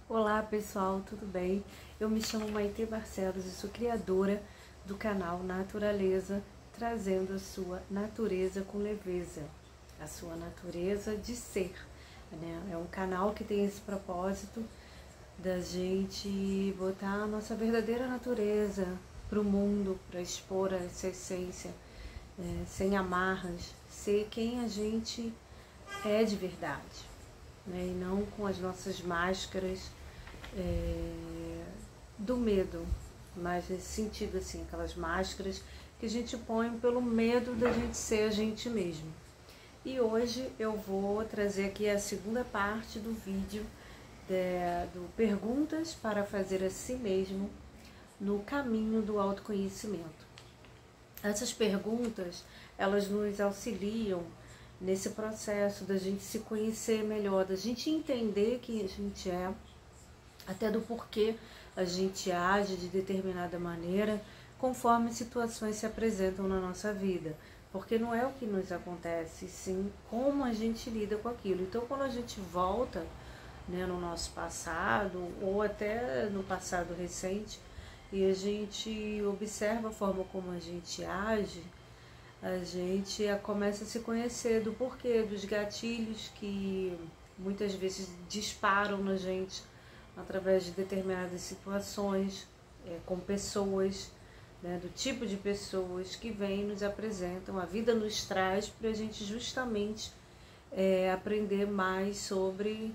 Olá pessoal, tudo bem? Eu me chamo Maite Barcelos e sou criadora do canal Naturaleza, trazendo a sua natureza com leveza, a sua natureza de ser, né? É um canal que tem esse propósito da gente botar a nossa verdadeira natureza para o mundo, para expor essa essência, sem amarras, ser quem a gente é de verdade, né? E não com as nossas máscaras do medo, mas nesse sentido, assim, aquelas máscaras que a gente põe pelo medo da gente ser a gente mesmo. E hoje eu vou trazer aqui a segunda parte do vídeo do Perguntas para fazer a si mesmo no caminho do autoconhecimento. Essas perguntas, elas nos auxiliam nesse processo da gente se conhecer melhor, da gente entender quem a gente é, até do porquê a gente age de determinada maneira conforme situações se apresentam na nossa vida. Porque não é o que nos acontece, sim como a gente lida com aquilo. Então, quando a gente volta, né, no nosso passado ou até no passado recente e a gente observa a forma como a gente age, a gente começa a se conhecer do porquê, dos gatilhos que muitas vezes disparam na gente através de determinadas situações, com pessoas, né, do tipo de pessoas que vêm, nos apresentam, a vida nos traz para a gente justamente aprender mais sobre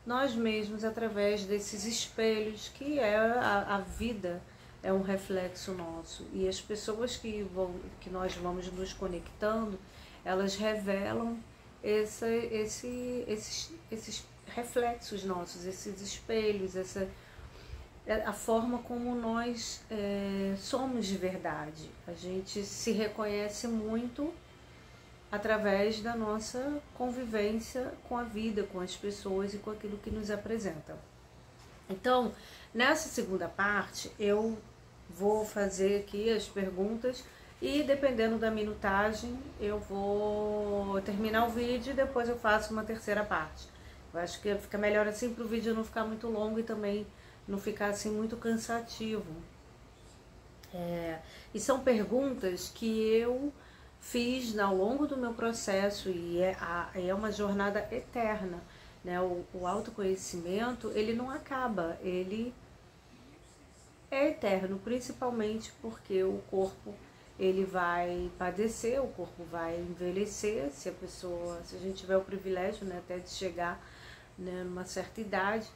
nós mesmos através desses espelhos que a vida é um reflexo nosso. E as pessoas que nós vamos nos conectando, elas revelam esses reflexos nossos, esses espelhos, a forma como nós somos de verdade. A gente se reconhece muito através da nossa convivência com a vida, com as pessoas e com aquilo que nos apresentam. Então, nessa segunda parte, eu vou fazer aqui as perguntas e, dependendo da minutagem, eu vou terminar o vídeo e depois eu faço uma terceira parte. Eu acho que fica melhor assim para o vídeo não ficar muito longo e também não ficar assim muito cansativo. E são perguntas que eu fiz ao longo do meu processo e é uma jornada eterna, né? O autoconhecimento, ele não acaba, ele é eterno, principalmente porque o corpo ele vai padecer, o corpo vai envelhecer, se a gente tiver o privilégio, né, até de chegar, né, numa certa idade,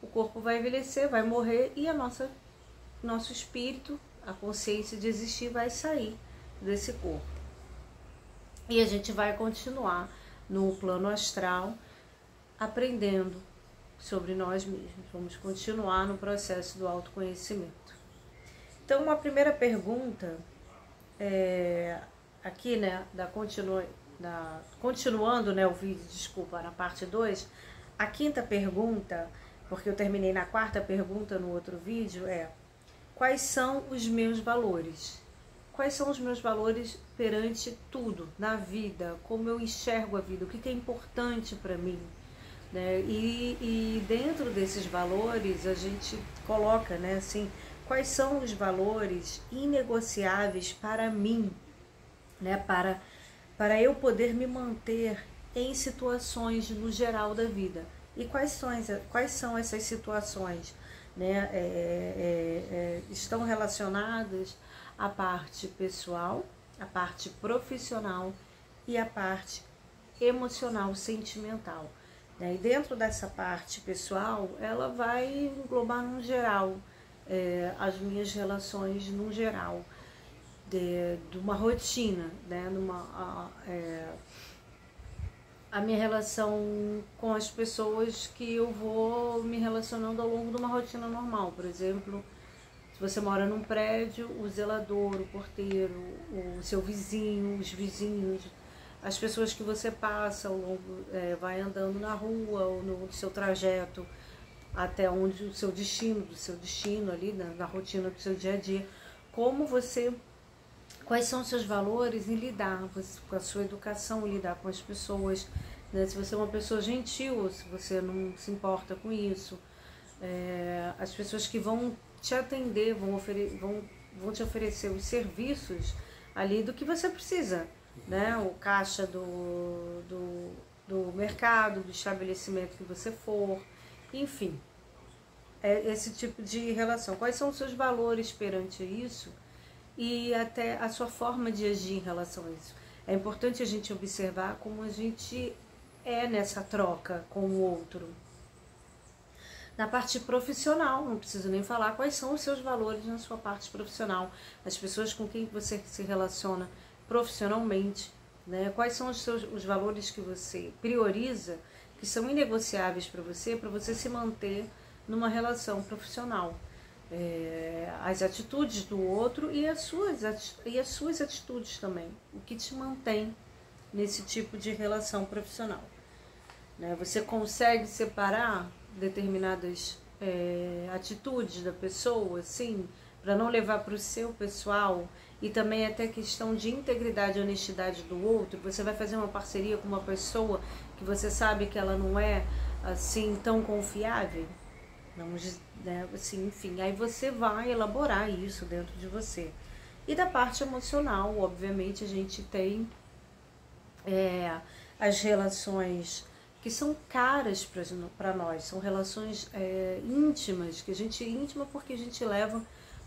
o corpo vai envelhecer, vai morrer e nosso espírito, a consciência de existir vai sair desse corpo. E a gente vai continuar no plano astral aprendendo sobre nós mesmos. Vamos continuar no processo do autoconhecimento. Então, uma primeira pergunta aqui, né, continuando, né, o vídeo, desculpa, na parte 2, a quinta pergunta, porque eu terminei na quarta pergunta no outro vídeo, quais são os meus valores? Quais são os meus valores perante tudo, na vida? Como eu enxergo a vida? O que é importante para mim? Né? E dentro desses valores a gente coloca, né, assim, quais são os valores inegociáveis para mim, né, para eu poder me manter em situações no geral da vida. E quais são essas situações, né? Estão relacionadas à parte pessoal, à parte profissional e à parte emocional, sentimental. E dentro dessa parte pessoal, ela vai englobar no geral, as minhas relações no geral, de uma rotina, né? A minha relação com as pessoas que eu vou me relacionando ao longo de uma rotina normal. Por exemplo, se você mora num prédio, o zelador, o porteiro, o seu vizinho, os vizinhos, as pessoas que você passa ao longo, vai andando na rua ou no seu trajeto até onde do seu destino ali, na rotina do seu dia a dia. Quais são os seus valores em lidar com a sua educação, em lidar com as pessoas, né? Se você é uma pessoa gentil, se você não se importa com isso, as pessoas que vão te atender, vão te oferecer os serviços ali do que você precisa, né? O caixa do mercado, do estabelecimento que você for, enfim, é esse tipo de relação. Quais são os seus valores perante isso e até a sua forma de agir em relação a isso. É importante a gente observar como a gente é nessa troca com o outro. Na parte profissional, não preciso nem falar quais são os seus valores na sua parte profissional, as pessoas com quem você se relaciona profissionalmente, né? Quais são os valores que você prioriza, que são inegociáveis para você se manter numa relação profissional. As atitudes do outro e as suas atitudes também, o que te mantém nesse tipo de relação profissional, né? Você consegue separar determinadas atitudes da pessoa, assim, para não levar para o seu pessoal, e também até questão de integridade e honestidade do outro. Você vai fazer uma parceria com uma pessoa que você sabe que ela não é assim tão confiável, vamos, né, assim, enfim, aí você vai elaborar isso dentro de você. E da parte emocional, obviamente, a gente tem as relações que são caras para nós, são relações íntimas, íntima porque a gente leva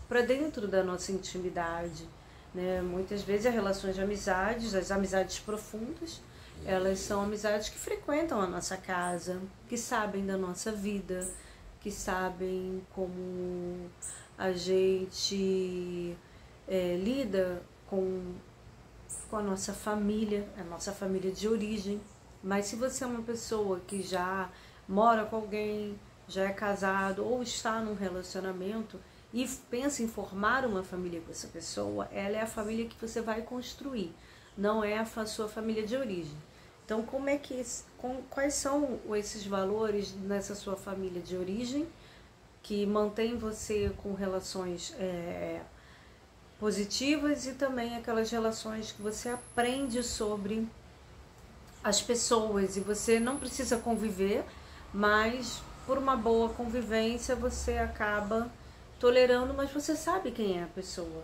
para dentro da nossa intimidade, né? Muitas vezes as relações de amizades, as amizades profundas, elas são amizades que frequentam a nossa casa, que sabem da nossa vida, que sabem como a gente lida com a nossa família de origem. Mas se você é uma pessoa que já mora com alguém, já é casado ou está num relacionamento e pensa em formar uma família com essa pessoa, ela é a família que você vai construir, não é a sua família de origem. Então, quais são esses valores nessa sua família de origem que mantém você com relações positivas e também aquelas relações que você aprende sobre as pessoas e você não precisa conviver, mas por uma boa convivência você acaba tolerando, mas você sabe quem é a pessoa.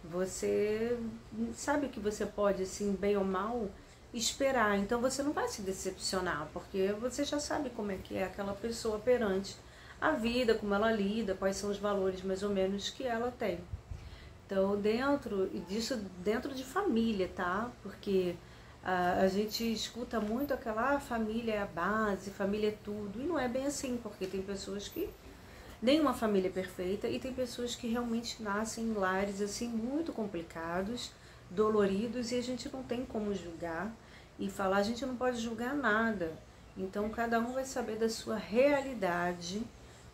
Você sabe que você pode, assim, bem ou mal, esperar. Então você não vai se decepcionar, porque você já sabe como é que é aquela pessoa perante a vida, como ela lida, quais são os valores mais ou menos que ela tem. Então, dentro de família, tá? Porque a gente escuta muito aquela família é a base, família é tudo. E não é bem assim, porque tem pessoas que nenhuma família é perfeita e tem pessoas que realmente nascem em lares assim muito complicados, doloridos, e a gente não tem como julgar e falar, a gente não pode julgar nada. Então cada um vai saber da sua realidade,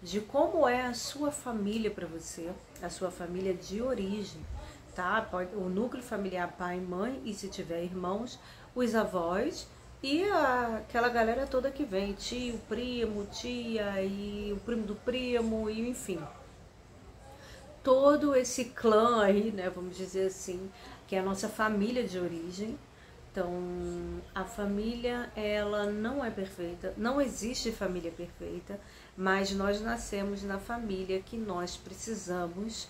de como é a sua família para você, a sua família de origem, tá? O núcleo familiar, pai e mãe, e se tiver irmãos, os avós e aquela galera toda que vem, tio, primo, tia e o primo do primo, e enfim. Todo esse clã aí, né, vamos dizer assim, que é a nossa família de origem. Então, a família, ela não é perfeita, não existe família perfeita, mas nós nascemos na família que nós precisamos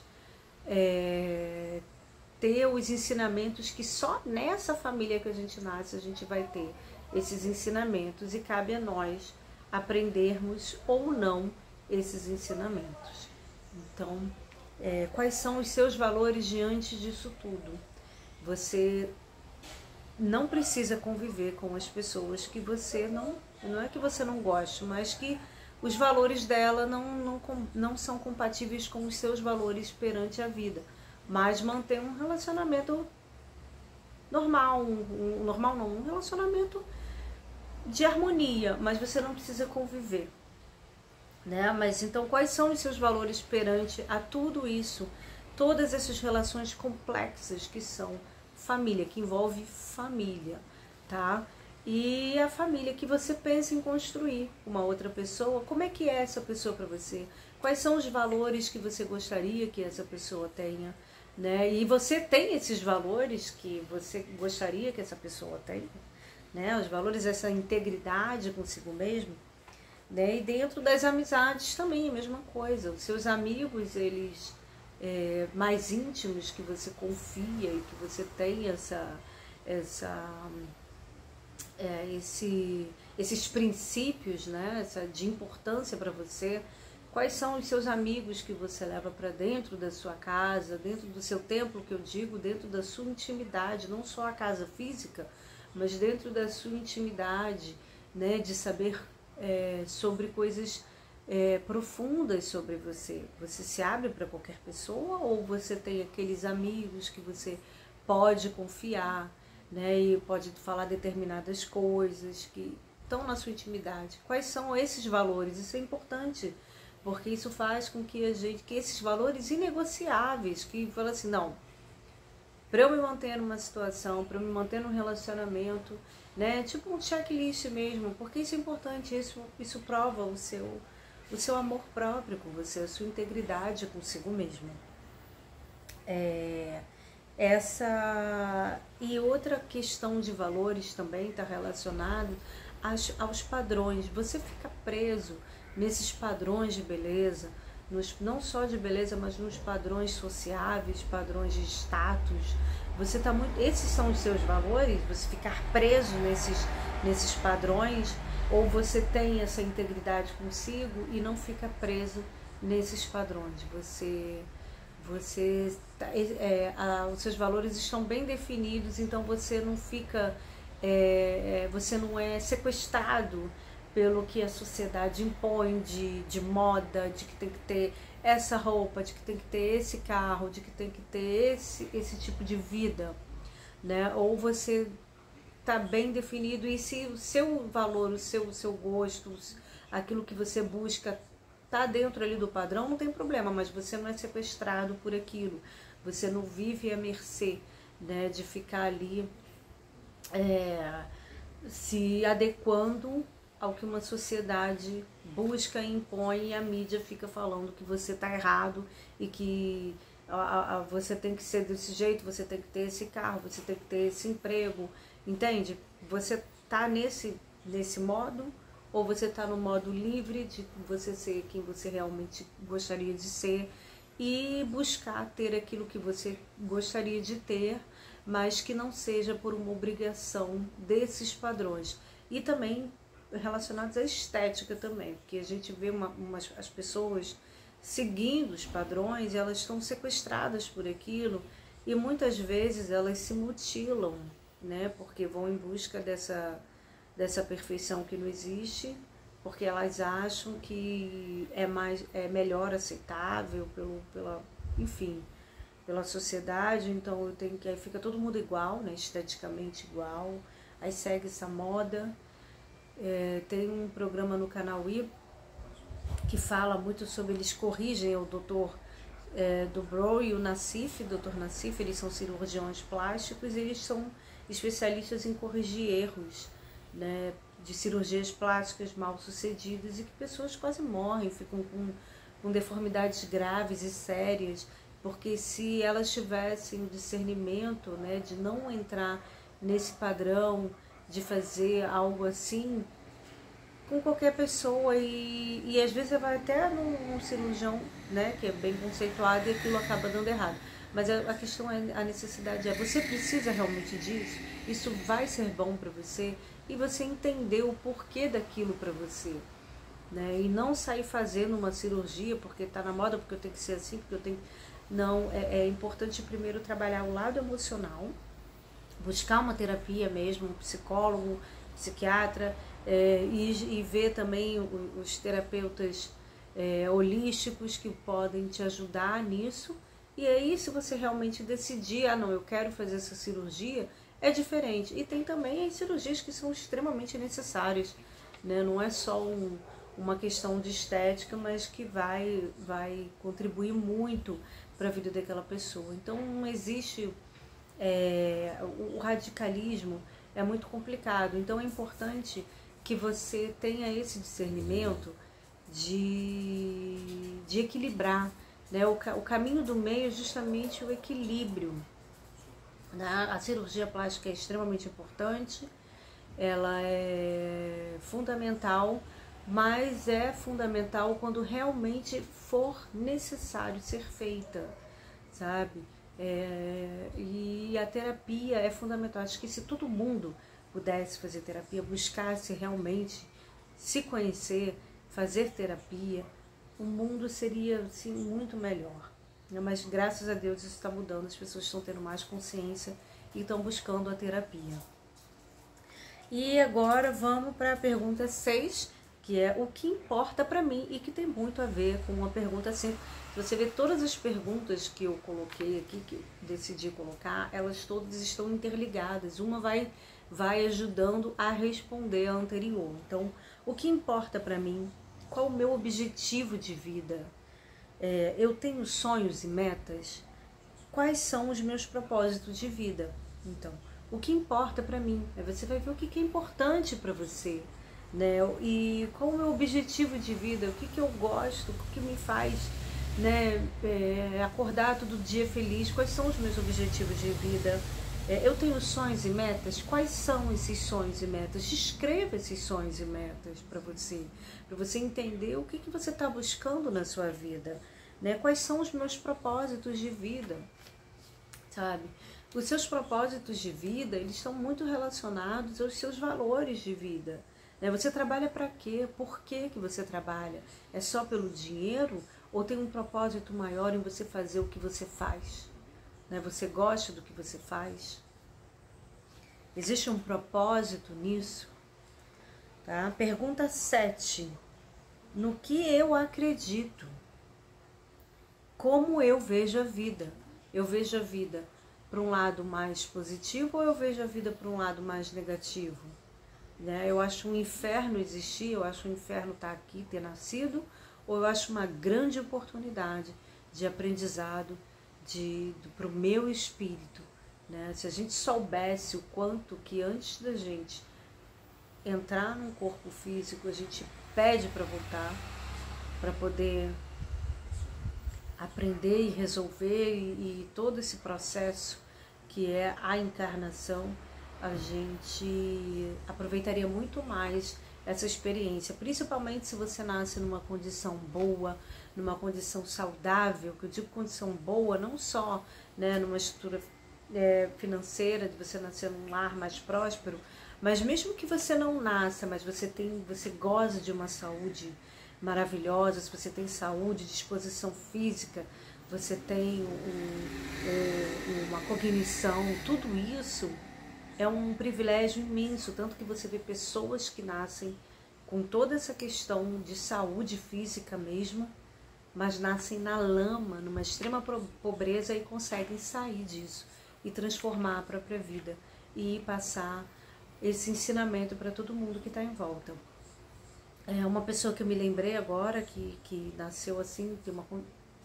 ter os ensinamentos que só nessa família que a gente nasce a gente vai ter esses ensinamentos, e cabe a nós aprendermos ou não esses ensinamentos. Então, quais são os seus valores diante disso tudo? Você não precisa conviver com as pessoas que você não é que você não goste, mas que os valores dela não são compatíveis com os seus valores perante a vida, mas manter um relacionamento normal, um relacionamento de harmonia, mas você não precisa conviver, né? Mas então quais são os seus valores perante a tudo isso, todas essas relações complexas que são família, que envolve família, tá? E a família que você pensa em construir uma outra pessoa, como é que é essa pessoa para você? Quais são os valores que você gostaria que essa pessoa tenha, né? E você tem esses valores que você gostaria que essa pessoa tenha, né? Os valores, essa integridade consigo mesmo. né? E dentro das amizades também, a mesma coisa. Os seus amigos, eles mais íntimos, que você confia e que você tem esses princípios, né, de importância para você. Quais são os seus amigos que você leva para dentro da sua casa, dentro do seu templo, que eu digo, dentro da sua intimidade, não só a casa física, mas dentro da sua intimidade, né, de saber sobre coisas profundas sobre você. Você se abre para qualquer pessoa ou você tem aqueles amigos que você pode confiar, né, e pode falar determinadas coisas que estão na sua intimidade? Quais são esses valores? Isso é importante, porque isso faz com que que esses valores inegociáveis, que fala assim, não, para eu me manter numa situação, para eu me manter num relacionamento, né, tipo um checklist mesmo, porque isso é importante, isso prova o seu amor próprio com você, a sua integridade consigo mesmo. E outra questão de valores também está relacionado aos padrões. Você fica preso nesses padrões de beleza, não só de beleza, mas nos padrões sociáveis, padrões de status. Você tá muito, esses são os seus valores, você ficar preso nesses padrões, ou você tem essa integridade consigo e não fica preso nesses padrões. Os seus valores estão bem definidos, então você não fica, você não é sequestrado pelo que a sociedade impõe de moda, de que tem que ter essa roupa, de que tem que ter esse carro, de que tem que ter esse tipo de vida, né? Ou você está bem definido, e se o seu valor, o seu gosto, aquilo que você busca está dentro ali do padrão, não tem problema, mas você não é sequestrado por aquilo, você não vive à mercê, né, de ficar ali se adequando ao que uma sociedade busca e impõe, e a mídia fica falando que você está errado e que você tem que ser desse jeito, você tem que ter esse carro, você tem que ter esse emprego, entende? Você está nesse modo, ou você está no modo livre de você ser quem você realmente gostaria de ser e buscar ter aquilo que você gostaria de ter, mas que não seja por uma obrigação desses padrões. E também relacionados à estética também, porque a gente vê as pessoas seguindo os padrões, elas estão sequestradas por aquilo e muitas vezes elas se mutilam, né, porque vão em busca dessa perfeição que não existe, porque elas acham que é melhor aceitável pela sociedade. Então aí fica todo mundo igual, né, esteticamente igual, aí segue essa moda. Tem um programa no canal I que fala muito sobre, eles corrigem o doutor Dubrow e o Nassif, Dr. Nassif, eles são cirurgiões plásticos e eles são especialistas em corrigir erros, né, de cirurgias plásticas mal sucedidas, e que pessoas quase morrem, ficam com deformidades graves e sérias, porque se elas tivessem o discernimento, né, de não entrar nesse padrão, de fazer algo assim com qualquer pessoa, e às vezes você vai até num cirurgião, né, que é bem conceituado, e aquilo acaba dando errado. Mas a questão a necessidade você precisa realmente disso? Isso vai ser bom para você? E você entender o porquê daquilo para você, né? E não sair fazendo uma cirurgia porque está na moda, porque eu tenho que ser assim, porque eu tenho... Não, é importante primeiro trabalhar o lado emocional, buscar uma terapia mesmo, um psicólogo, psiquiatra, e ver também os terapeutas holísticos que podem te ajudar nisso. E aí, se você realmente decidir, não, eu quero fazer essa cirurgia, é diferente. E tem também as cirurgias que são extremamente necessárias, né? Não é só uma questão de estética, mas que vai contribuir muito para a vida daquela pessoa. Então, não existe... o radicalismo é muito complicado, então é importante que você tenha esse discernimento de equilibrar, né? O caminho do meio é justamente o equilíbrio, né? A cirurgia plástica é extremamente importante, ela é fundamental, mas é fundamental quando realmente for necessário ser feita, sabe? E a terapia é fundamental. Acho que se todo mundo pudesse fazer terapia, buscasse realmente se conhecer, fazer terapia, o mundo seria assim, muito melhor. Mas graças a Deus isso está mudando, as pessoas estão tendo mais consciência e estão buscando a terapia. E agora vamos para a pergunta 6, que é o que importa para mim e que tem muito a ver com a pergunta 5. Se você vê todas as perguntas que eu coloquei aqui, que eu decidi colocar, elas todas estão interligadas. Uma vai ajudando a responder a anterior. Então, o que importa para mim? Qual o meu objetivo de vida? Eu tenho sonhos e metas? Quais são os meus propósitos de vida? Então, o que importa para mim? Você vai ver o que é importante para você, né? E qual o meu objetivo de vida? O que eu gosto? O que me faz, né, acordar todo dia feliz? Quais são os meus objetivos de vida? Eu tenho sonhos e metas? Quais são esses sonhos e metas? Escreva esses sonhos e metas para você entender o que você está buscando na sua vida, né? Quais são os meus propósitos de vida, sabe? Os seus propósitos de vida, eles estão muito relacionados aos seus valores de vida, né? Você trabalha para quê? Por que você trabalha? É só pelo dinheiro ou tem um propósito maior em você fazer o que você faz? Né? Você gosta do que você faz? Existe um propósito nisso? Tá? Pergunta 7. No que eu acredito? Como eu vejo a vida? Eu vejo a vida para um lado mais positivo ou eu vejo a vida para um lado mais negativo? Né? Eu acho um inferno existir, eu acho um inferno estar aqui, ter nascido, ou eu acho uma grande oportunidade de aprendizado para o meu espírito, né? Se a gente soubesse o quanto que antes da gente entrar num corpo físico, a gente pede para voltar, para poder aprender e resolver e todo esse processo que é a encarnação, a gente aproveitaria muito mais essa experiência, principalmente se você nasce numa condição boa, numa condição saudável, que eu digo condição boa, não só, né, numa estrutura financeira, de você nascer num lar mais próspero, mas mesmo que você não nasça, mas você goza de uma saúde maravilhosa, se você tem saúde, disposição física, você tem uma cognição, tudo isso é um privilégio imenso, tanto que você vê pessoas que nascem com toda essa questão de saúde física mesmo, mas nascem na lama, numa extrema pobreza e conseguem sair disso e transformar a própria vida e passar esse ensinamento para todo mundo que está em volta. Uma pessoa que eu me lembrei agora, que nasceu assim, tem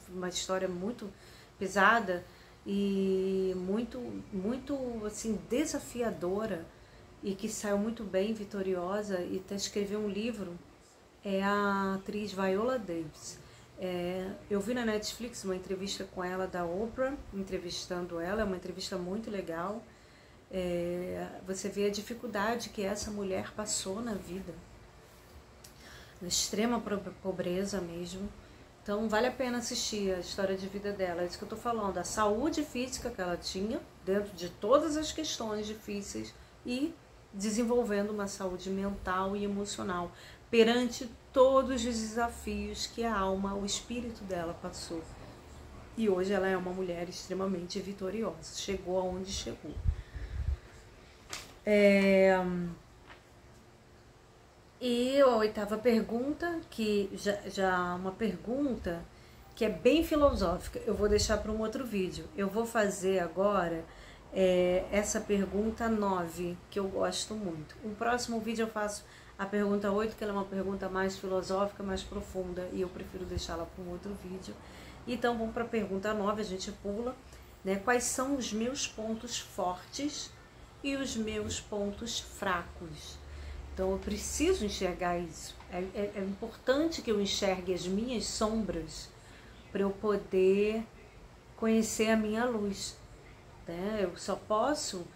uma história muito pesada e muito, muito assim, desafiadora e que saiu muito bem, vitoriosa e até escreveu um livro, é a atriz Viola Davis. Eu vi na Netflix uma entrevista com ela da Oprah, entrevistando ela, é uma entrevista muito legal. Você vê a dificuldade que essa mulher passou na vida, na extrema pobreza mesmo. Então vale a pena assistir a história de vida dela. É isso que eu estou falando, a saúde física que ela tinha, dentro de todas as questões difíceis, e desenvolvendo uma saúde mental e emocional perante todos os desafios que a alma, o espírito dela passou. E hoje ela é uma mulher extremamente vitoriosa, chegou aonde chegou. E a 8ª pergunta, que já uma pergunta que é bem filosófica, eu vou deixar para um outro vídeo. Eu vou fazer agora essa pergunta 9, que eu gosto muito. No próximo vídeo eu faço a pergunta 8, que ela é uma pergunta mais filosófica, mais profunda, e eu prefiro deixá-la para um outro vídeo. Então vamos para a pergunta 9, a gente pula, né? Quais são os meus pontos fortes e os meus pontos fracos? Então eu preciso enxergar isso. É importante que eu enxergue as minhas sombras para eu poder conhecer a minha luz, né? Eu só posso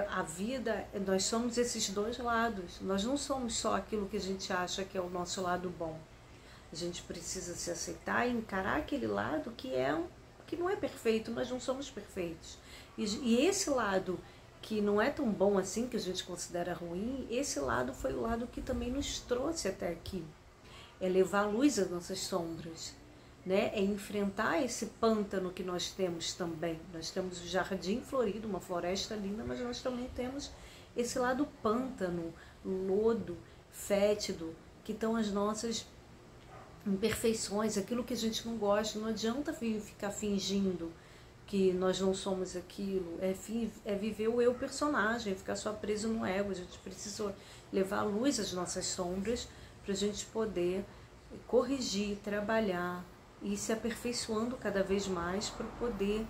a vida, nós somos esses dois lados. Nós não somos só aquilo que a gente acha que é o nosso lado bom. A gente precisa se aceitar e encarar aquele lado que não é perfeito. Nós não somos perfeitos. E esse lado que não é tão bom assim, que a gente considera ruim, esse lado foi o lado que também nos trouxe até aqui. É levar a luz às nossas sombras, né? É enfrentar esse pântano que nós temos também. Nós temos o jardim florido, uma floresta linda, mas nós também temos esse lado pântano, lodo, fétido, que estão as nossas imperfeições, aquilo que a gente não gosta. Não adianta ficar fingindo que nós não somos aquilo, é viver o eu personagem, ficar só preso no ego. A gente precisa levar a luz às nossas sombras para a gente poder corrigir, trabalhar e se aperfeiçoando cada vez mais para poder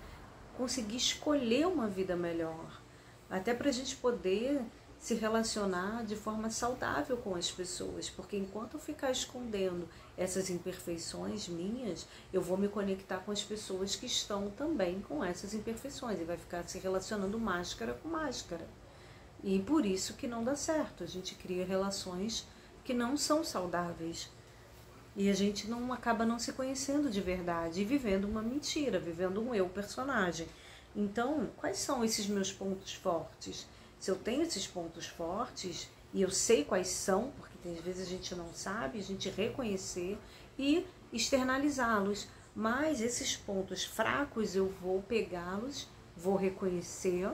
conseguir escolher uma vida melhor, até para a gente poder se relacionar de forma saudável com as pessoas, porque enquanto eu ficar escondendo essas imperfeições minhas, eu vou me conectar com as pessoas que estão também com essas imperfeições e vai ficar se relacionando máscara com máscara. E por isso que não dá certo, a gente cria relações que não são saudáveis e a gente não acaba não se conhecendo de verdade e vivendo uma mentira, vivendo um eu personagem. Então, quais são esses meus pontos fortes? Se eu tenho esses pontos fortes e eu sei quais são, porque às vezes a gente não sabe, a gente reconhecer e externalizá-los. Mas esses pontos fracos eu vou pegá-los, vou reconhecer,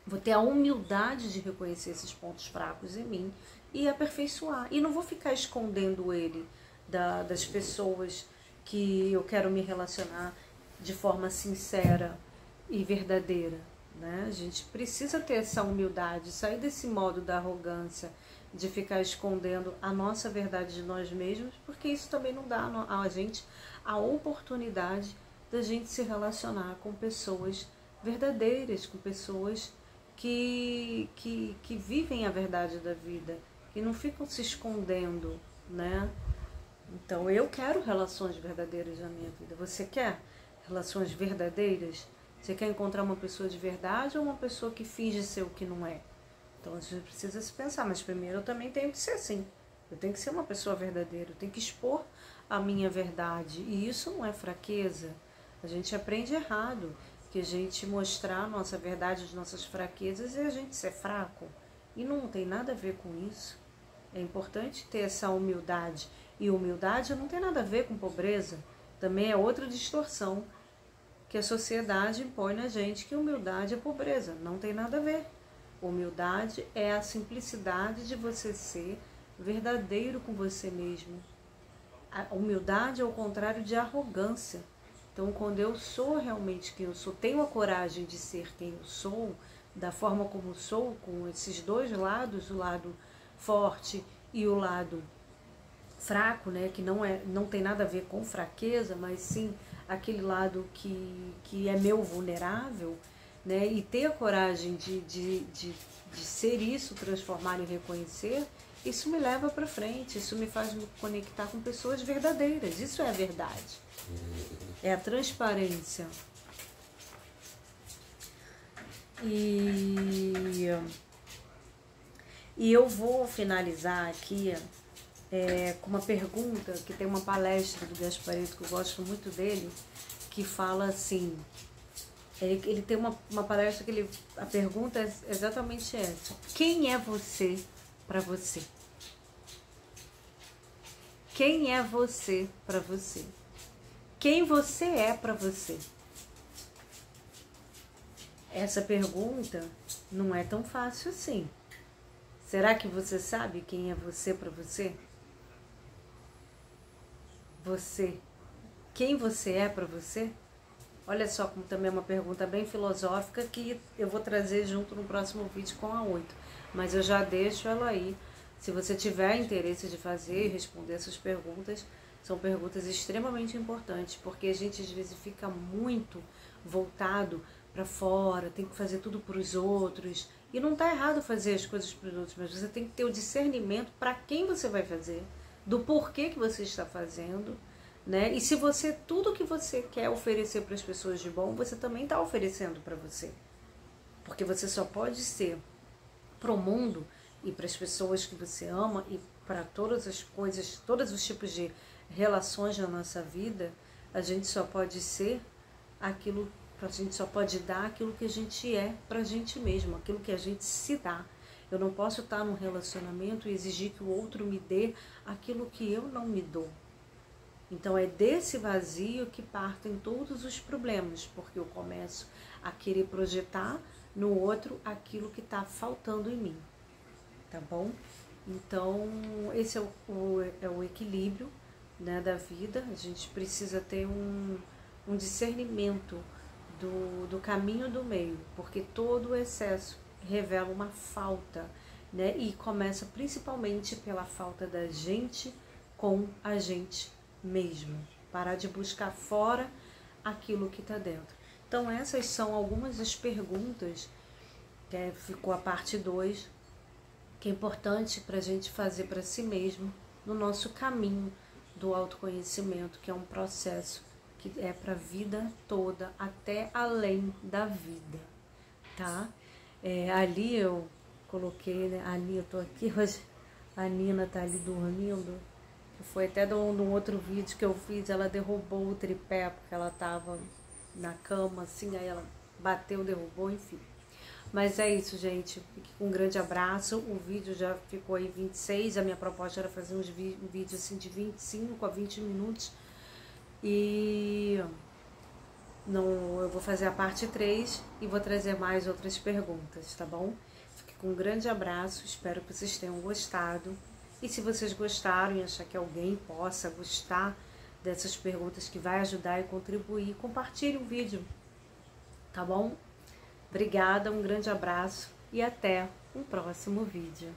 vou ter a humildade de reconhecer esses pontos fracos em mim e aperfeiçoar. E não vou ficar escondendo ele das pessoas que eu quero me relacionar de forma sincera e verdadeira. Né? A gente precisa ter essa humildade, sair desse modo da arrogância, de ficar escondendo a nossa verdade de nós mesmos, porque isso também não dá a gente a oportunidade da gente se relacionar com pessoas verdadeiras, com pessoas que vivem a verdade da vida, que não ficam se escondendo, né? Então eu quero relações verdadeiras na minha vida. Você quer relações verdadeiras? Você quer encontrar uma pessoa de verdade ou uma pessoa que finge ser o que não é? Então você precisa se pensar, mas primeiro eu também tenho que ser assim. Eu tenho que ser uma pessoa verdadeira, eu tenho que expor a minha verdade. E isso não é fraqueza. A gente aprende errado, que a gente mostrar a nossa verdade, as nossas fraquezas e a gente ser fraco. E não tem nada a ver com isso. É importante ter essa humildade. E humildade não tem nada a ver com pobreza. Também é outra distorção que a sociedade impõe na gente, que humildade é pobreza. Não tem nada a ver. Humildade é a simplicidade de você ser verdadeiro com você mesmo. A humildade é o contrário de arrogância. Então, quando eu sou realmente quem eu sou, tenho a coragem de ser quem eu sou, da forma como sou, com esses dois lados, o lado forte e o lado fraco, né, que não tem nada a ver com fraqueza, mas sim aquele lado que é meu vulnerável, né, e ter a coragem de ser isso, transformar e reconhecer, isso me leva para frente, isso me faz me conectar com pessoas verdadeiras. Isso é a verdade, é a transparência. E eu vou finalizar aqui com uma pergunta, que tem uma palestra do Gasparetto, que eu gosto muito dele, que fala assim, ele tem uma palestra que a pergunta é exatamente essa: quem é você para você? Quem é você para você? Quem você é para você? Essa pergunta não é tão fácil assim. Será que você sabe quem é você para você? Você. Quem você é para você? Olha só como também é uma pergunta bem filosófica que eu vou trazer junto no próximo vídeo com a 8. Mas eu já deixo ela aí. Se você tiver interesse de fazer e responder essas perguntas, são perguntas extremamente importantes, porque a gente às vezes fica muito voltado para fora, tem que fazer tudo para os outros. E não está errado fazer as coisas para os outros, mas você tem que ter o discernimento para quem você vai fazer, do porquê que você está fazendo, né? E se você, tudo que você quer oferecer para as pessoas de bom, você também está oferecendo para você. Porque você só pode ser para o mundo e para as pessoas que você ama e para todas as coisas, todos os tipos de relações na nossa vida, a gente só pode ser aquilo, a gente só pode dar aquilo que a gente é para a gente mesmo, aquilo que a gente se dá. Eu não posso estar num relacionamento e exigir que o outro me dê aquilo que eu não me dou. Então é desse vazio que partem todos os problemas, porque eu começo a querer projetar no outro aquilo que está faltando em mim, tá bom? Então esse é o equilíbrio, né, da vida. A gente precisa ter um discernimento do caminho do meio, porque todo o excesso revela uma falta, né? E começa principalmente pela falta da gente com a gente mesmo. Parar de buscar fora aquilo que está dentro. Então essas são algumas das perguntas, que ficou a parte 2, que é importante para a gente fazer para si mesmo no nosso caminho do autoconhecimento, que é um processo que é para a vida toda, até além da vida, tá? Ali eu coloquei, né? Ali eu tô aqui hoje, a Nina tá ali dormindo, que foi até de um outro vídeo que eu fiz, ela derrubou o tripé, porque ela tava na cama, assim, aí ela bateu, derrubou, enfim. Mas é isso, gente. Fique com um grande abraço. O vídeo já ficou aí 26. A minha proposta era fazer um vídeo assim de 25 a 20 minutos. E não, eu vou fazer a parte 3 e vou trazer mais outras perguntas, tá bom? Fique com um grande abraço. Espero que vocês tenham gostado. E se vocês gostaram e achar que alguém possa gostar dessas perguntas que vai ajudar e contribuir, compartilhe o vídeo, tá bom? Obrigada, um grande abraço e até um próximo vídeo.